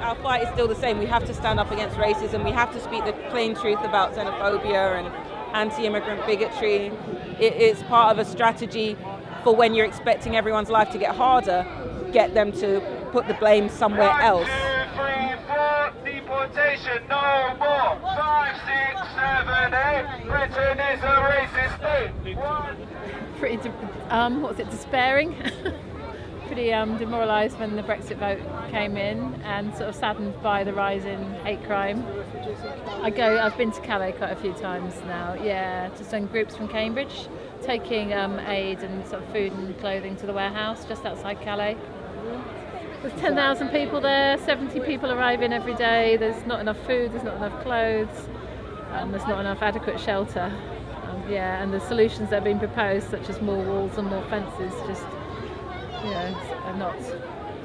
our fight is still the same. We have to stand up against racism. We have to speak the plain truth about xenophobia and anti-immigrant bigotry. It's part of a strategy for when you're expecting everyone's life to get harder, get them to put the blame somewhere else. 1, 2, 3, 4, deportation, no more. 5, 6, 7, 8, Britain is a racist state. Pretty, despairing? Pretty demoralised when the Brexit vote came in, and sort of saddened by the rise in hate crime. I've been to Calais quite a few times now, just in groups from Cambridge, taking aid and sort of food and clothing to the warehouse just outside Calais. There's 10,000 people there, 70 people arriving every day. There's not enough food, there's not enough clothes, there's not enough adequate shelter. And the solutions that are being proposed, such as more walls and more fences, just are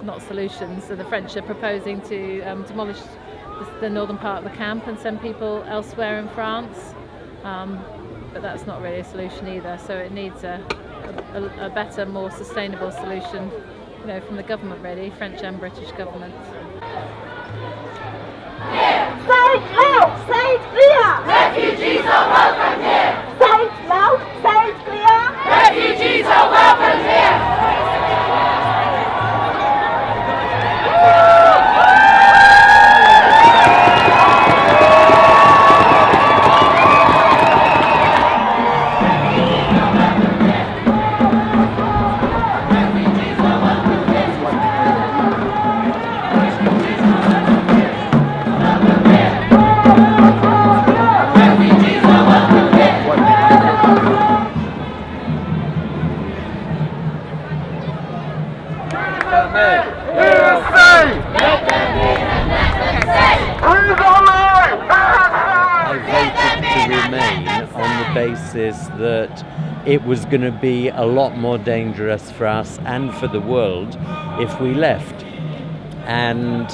not solutions. So the French are proposing to demolish the northern part of the camp and send people elsewhere in France, but that's not really a solution either. So it needs a better, more sustainable solution, from the government, really, French and British government. Say it loud, say it clear. Refugees are welcome here. Say it loud, say it clear. Refugees are welcome here. Basis that it was going to be a lot more dangerous for us and for the world if we left, and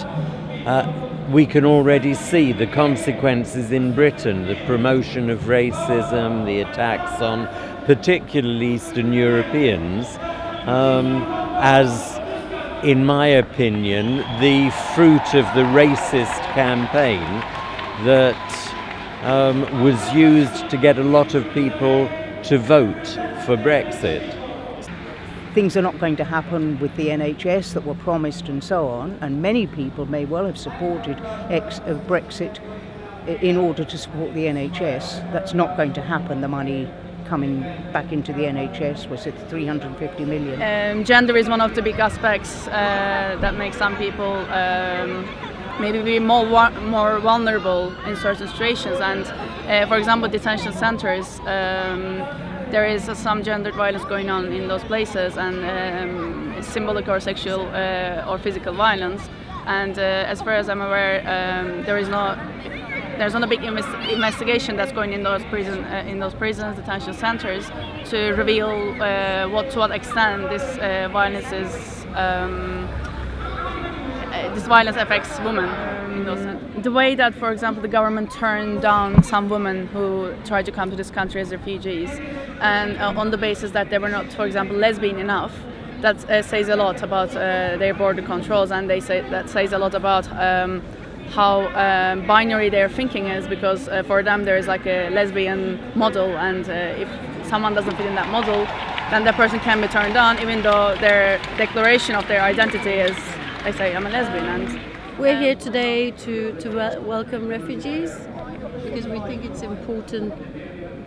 we can already see the consequences in Britain, the promotion of racism, the attacks on particularly Eastern Europeans, as in my opinion the fruit of the racist campaign that was used to get a lot of people to vote for Brexit. Things are not going to happen with the NHS that were promised and so on, and many people may well have supported Brexit in order to support the NHS. That's not going to happen. The money coming back into the NHS was at 350 million. Gender is one of the big aspects that makes some people maybe be more vulnerable in certain situations, and for example detention centers, there is some gendered violence going on in those places, and symbolic or sexual or physical violence, and as far as I'm aware there's not a big investigation that's going in those prisons, detention centers, to reveal to what extent this violence affects women. The way that, for example, the government turned down some women who tried to come to this country as refugees, and on the basis that they were not, for example, lesbian enough, that says a lot about their border controls, and that says a lot about how binary their thinking is, because for them there is like a lesbian model, and if someone doesn't fit in that model, then that person can be turned down, even though their declaration of their identity is, they say, I'm a lesbian. And we're here today to welcome refugees because we think it's important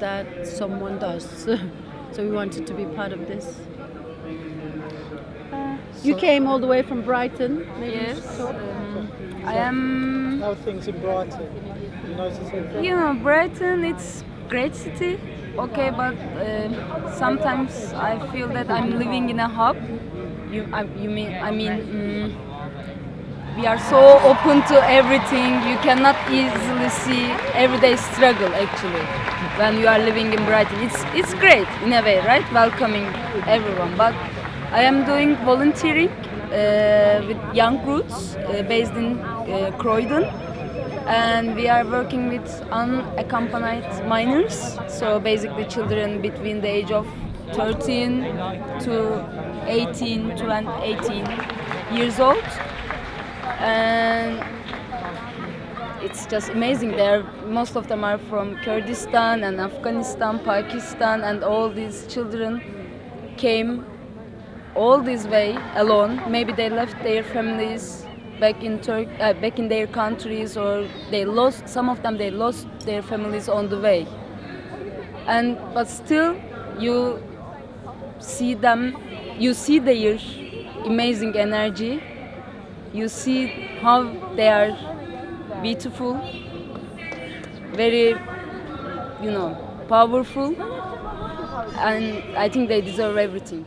that someone does. So we wanted to be part of this. You came all the way from Brighton. Maybe yes. I am. How are things in Brighton? Brighton, it's great city. Okay, but sometimes I feel that I'm living in a hub. We are so open to everything. You cannot easily see everyday struggle actually when you are living in Brighton. It's great in a way, right? Welcoming everyone. But I am doing volunteering with young roots based in Croydon, and we are working with unaccompanied minors. So basically children between the age of 13 to 18 years old. and it's just amazing. Most of them are from Kurdistan and Afghanistan, Pakistan, and all these children came all this way alone. Maybe they left their families back in back in their countries, or some of them they lost their families on the way. But still, you see them, you see their amazing energy, you see how they are beautiful, very, powerful, and I think they deserve everything.